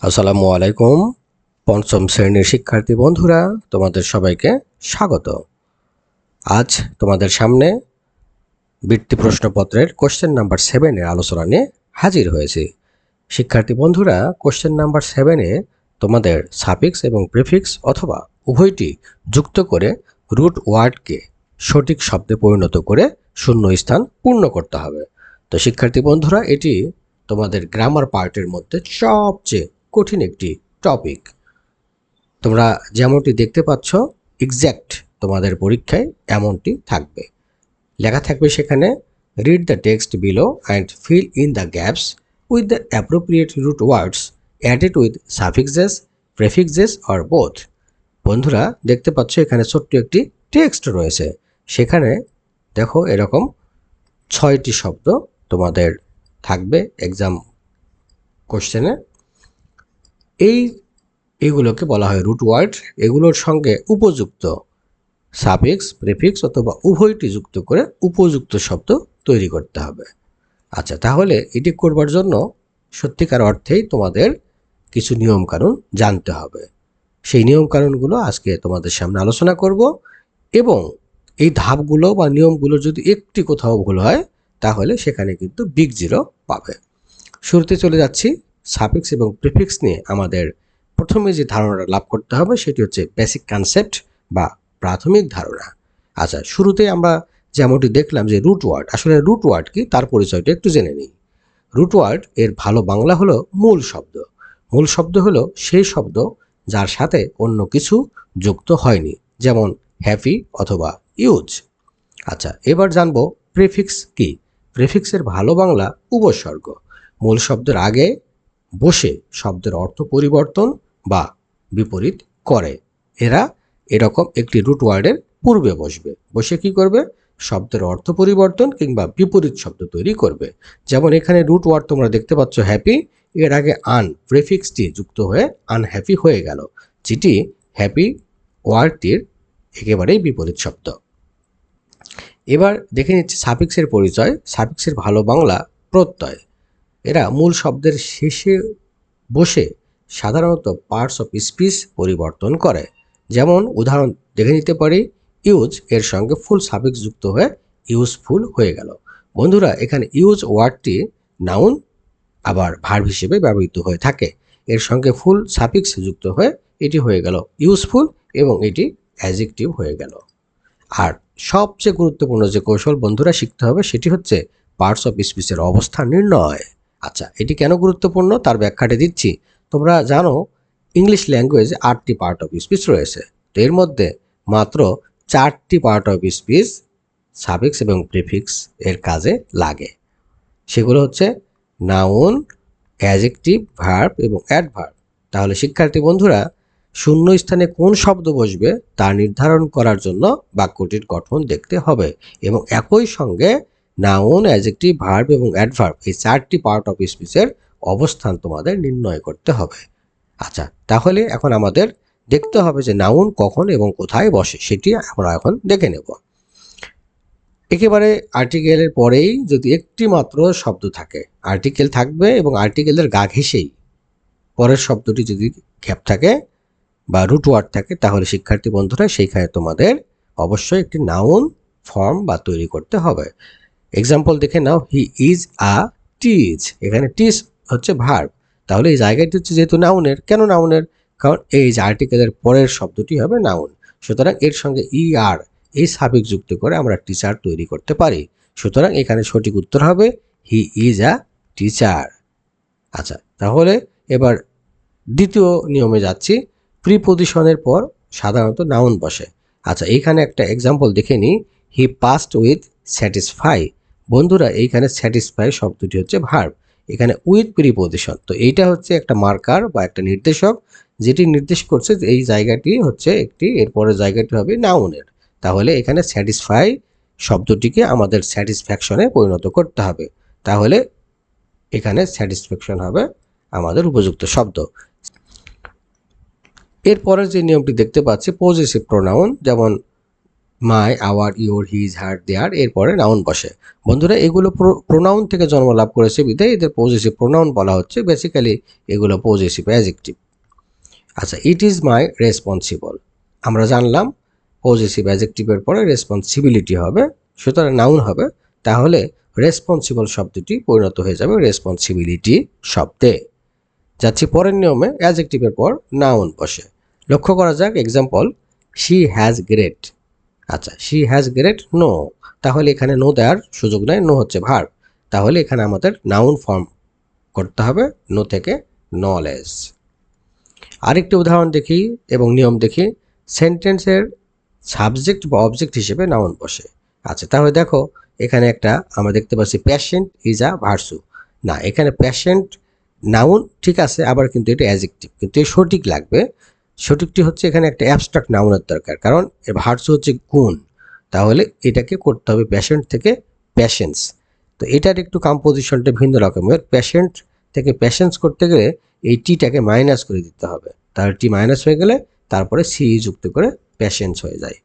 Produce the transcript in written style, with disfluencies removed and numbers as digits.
আসসালামু আলাইকুম। পঞ্চম শ্রেণীর শিক্ষার্থী বন্ধুরা, তোমাদের সবাইকে স্বাগত। আজ তোমাদের সামনে বৃত্তি প্রশ্নপত্রের কোশ্চেন নাম্বার 7 এর আলোচনা নিয়ে হাজির হয়েছি। শিক্ষার্থী বন্ধুরা, কোশ্চেন নাম্বার 7 এ তোমাদের সাফিক্স এবং প্রিফিক্স অথবা উভয়টি যুক্ত করে রুট ওয়ার্ডকে সঠিক শব্দে পরিণত করে শূন্য স্থান পূর্ণ করতে হবে। তো শিক্ষার্থী বন্ধুরা, এটি তোমাদের গ্রামার পার্টের মধ্যে সবচেয়ে কঠিন একটি টপিক। তোমরা যেমনটি দেখতে পাচ্ছ, এক্স্যাক্ট তোমাদের পরীক্ষায় এমনটি থাকবে। লেখা থাকবে সেখানে, read the text below and fill in the gaps with the appropriate root words added with suffixes, prefixes or both. বন্ধুরা দেখতে পাচ্ছ এখানে ছোট্ট একটি টেক্সট রয়েছে। সেখানে দেখো এরকম 6টি শব্দ তোমাদের থাকবে এক্সাম কোশ্চেনে। এইগুলোকে বলা হয় রুট ওয়ার্ড। এগুলোর সঙ্গে উপযুক্ত সাফিক্স, প্রিফিক্স অথবা উভয়টি যুক্ত করে উপযুক্ত শব্দ তৈরি করতে হবে। আচ্ছা, তাহলে এটি করবার জন্য সত্যিকার অর্থেই তোমাদের কিছু নিয়মকানুন জানতে হবে। সেই নিয়মকানুনগুলো আজকে তোমাদের সামনে আলোচনা করব, এবং এই ধাপগুলো বা নিয়মগুলো যদি একটি কোথাও ভুল হয় তাহলে সেখানে কিন্তু বিগ জিরো পাবে। শুরুতে চলে যাচ্ছি সাফিক্স এবং প্রিফিক্স নিয়ে। আমাদের প্রথমে যে ধারণাটা লাভ করতে হবে সেটি হচ্ছে বেসিক কনসেপ্ট বা প্রাথমিক ধারণা। আচ্ছা, শুরুতে আমরা যেমনটি দেখলাম যে রুট ওয়ার্ড, আসলে রুট ওয়ার্ড কি তার পরিচয়টা একটু জেনে নিই। রুট ওয়ার্ড এর ভালো বাংলা হলো মূল শব্দ। মূল শব্দ হলো সেই শব্দ যার সাথে অন্য কিছু যুক্ত হয়নি, যেমন হ্যাপি অথবা ইউজ। আচ্ছা, এবার জানবো প্রিফিক্স কি। প্রিফিক্সের ভালো বাংলা উপসর্গ। মূল শব্দের আগে বসে শব্দের অর্থ পরিবর্তন বা বিপরীত করে। এরা এরকম একটি রুট ওয়ার্ডের পূর্বে বসবে, বসে কি করবে? শব্দের অর্থ পরিবর্তন কিংবা বিপরীত শব্দ তৈরি করবে। যেমন এখানে রুট ওয়ার্ড তোমরা দেখতে পাচ্ছ হ্যাপি, এর আগে আন প্রিফিক্সটি যুক্ত হয়ে আনহ্যাপি হয়ে গেল, যেটি হ্যাপি ওয়ার্ডটির একেবারেই বিপরীত শব্দ। এবার দেখে নিচ্ছি সাফিক্সের পরিচয়। সাফিক্সের ভালো বাংলা প্রত্যয়। এরা মূল শব্দের শেষে বসে সাধারণত পার্টস অফ স্পিচ পরিবর্তন করে। যেমন উদাহরণ দেখে নিতে পারি, ইউজ এর সঙ্গে ফুল সাফিক্স যুক্ত হয়ে ইউজফুল হয়ে গেল। বন্ধুরা, এখানে ইউজ ওয়ার্ডটি নাউন আবার ভার্ব হিসেবে ব্যবহৃত হয়ে থাকে। এর সঙ্গে ফুল সাফিক্স যুক্ত হয়ে এটি হয়ে গেল ইউজফুল এবং এটি অ্যাডজেক্টিভ হয়ে গেল। আর সবচেয়ে গুরুত্বপূর্ণ যে কৌশল বন্ধুরা শিখতে হবে সেটি হচ্ছে পার্টস অফ স্পিচের অবস্থান নির্ণয়। আচ্ছা, এটি কেন গুরুত্বপূর্ণ তার ব্যাখ্যাটা দিচ্ছি। তোমরা জানো ইংলিশ ল্যাঙ্গুয়েজে 8টি পার্ট অফ স্পিচ রয়েছে। তো এর মধ্যে মাত্র 4টি পার্ট অফ স্পিচ সাফিক্স এবং প্রিফিক্স এর কাজে লাগে। সেগুলো হচ্ছে নাউন, অ্যাডজেক্টিভ, ভার্ব এবং অ্যাডভার্ব। তাহলে শিক্ষার্থী বন্ধুরা, শূন্য স্থানে কোন শব্দ বসবে তা নির্ধারণ করার জন্য বাক্যটির গঠন দেখতে হবে, এবং একই সঙ্গে নাউন, অ্যাডজেক্টিভ, ভার্ব এবং অ্যাডভার্ব এই 4টি পার্ট অফ স্পিচের অবস্থান তোমাদের নির্ণয় করতে হবে। আচ্ছা, তাহলে এখন আমাদের দেখতে হবে যে নাউন কখন এবং কোথায় বসে, সেটি আমরা এখন দেখে নেব। একেবারে আর্টিকেলের পরেই যদি একটি মাত্র শব্দ থাকে, আর্টিকেল থাকবে এবং আর্টিকেলের গা ঘেঁষেই পরের শব্দটি যদি গ্যাপ থাকে বা রুট ওয়ার্ড থাকে, তাহলে শিক্ষার্থী বন্ধুরা সেইখানে তোমাদের অবশ্যই একটি নাউন ফর্ম বা তৈরি করতে হবে। এক্সাম্পল দেখে নাও, হি ইজ আ টিজ। এখানে টিজ হচ্ছে ভার্ব, তাহলে এই জায়গাটি হচ্ছে যেহেতু নাউনের। কেন নাউনের? কারণ এই যে আর্টিকেলের পরের শব্দটি হবে নাউন, সুতরাং এর সঙ্গে ই আর এই সাফিক্স যুক্ত করে আমরা টিচার তৈরি করতে পারি। সুতরাং এখানে সঠিক উত্তর হবে হি ইজ আ টিচার। আচ্ছা, তাহলে এবার দ্বিতীয় নিয়মে যাচ্ছি। প্রিপোজিশনের পর সাধারণত নাউন বসে। আচ্ছা, এইখানে একটা এক্সাম্পল দেখে নিই, হি পাস্ট উইথ স্যাটিসফাই। বন্ধুরা, এইখানে স্যাটিসফাই শব্দটি হচ্ছে ভার্ব, এখানে উইথ প্রিপোজিশন। তো এইটা হচ্ছে একটা মার্কার বা একটা নির্দেশক, যেটি নির্দেশ করছে যে এই জায়গাটি হচ্ছে একটি, এরপরের জায়গাটি হবে নাউনের। তাহলে এখানে স্যাটিসফাই শব্দটিকে আমাদের স্যাটিসফ্যাকশনে পরিণত করতে হবে। তাহলে এখানে স্যাটিসফ্যাকশন হবে আমাদের উপযুক্ত শব্দ। এরপরের যে নিয়মটি দেখতে পাচ্ছি পজেসিভ প্রোনাউন, যেমন মাই, আওয়ার, ইওর, হিজ, হার, দেয়ার এরপরে নাউন বসে। বন্ধুরা এগুলো প্রোনাউন থেকে জন্ম লাভ করেছে বিধায় এদের পজেসিভ প্রোনাউন বলা হচ্ছে। বেসিক্যালি এগুলো পজেসিভ অ্যাডজেক্টিভ। আচ্ছা, ইট ইজ মাই রেসপন্সিবল, আমরা জানলাম পজেসিভ অ্যাডজেক্টিভের পরে রেসপন্সিবিলিটি হবে, সুতরাং নাউন হবে। তাহলে রেসপন্সিবল শব্দটি পরিণত হয়ে যাবে রেসপন্সিবিলিটি শব্দে। যাচ্ছি পরের নিয়মে, অ্যাডজেক্টিভের পর নাউন বসে। লক্ষ্য করা যাক এক্সাম্পল, শি হ্যাজ গ্রেট। আচ্ছা, শি হ্যাজ গ্রেট নো, তাহলে এখানে নো দেওয়ার সুযোগ নেই, নো হচ্ছে ভার্ব। তাহলে এখানে আমাদের নাউন ফর্ম করতে হবে নো থেকে নলেজ। আরেকটি উদাহরণ দেখি এবং নিয়ম দেখি। সেন্টেন্সের সাবজেক্ট বা অবজেক্ট হিসেবে নাউন বসে। আচ্ছা, তাহলে দেখো এখানে একটা আমরা দেখতে পাচ্ছি প্যাশেন্ট ইজ আ ভার্সু। না, এখানে প্যাশেন্ট নাউন ঠিক আছে, আবার কিন্তু এটা অ্যাডজেক্টিভ, কিন্তু এই সঠিক লাগবে। সঠিকটি হচ্ছে এখানে একটা অ্যাবস্ট্রাক্ট নাউনের দরকার, কারণ ভার্সু হচ্ছে গুণ। তাহলে এটাকে করতে হবে প্যাশেন্ট থেকে প্যাশেন্স। তো এটার একটু কম্পোজিশনটা ভিন্ন রকমের। প্যাশেন্ট থেকে প্যাশেন্স করতে গেলে এই টিটাকে মাইনাস করে দিতে হবে, তাহলে টি মাইনাস হয়ে গেলে তারপরে সি যুক্ত করে প্যাশেন্স হয়ে যায়।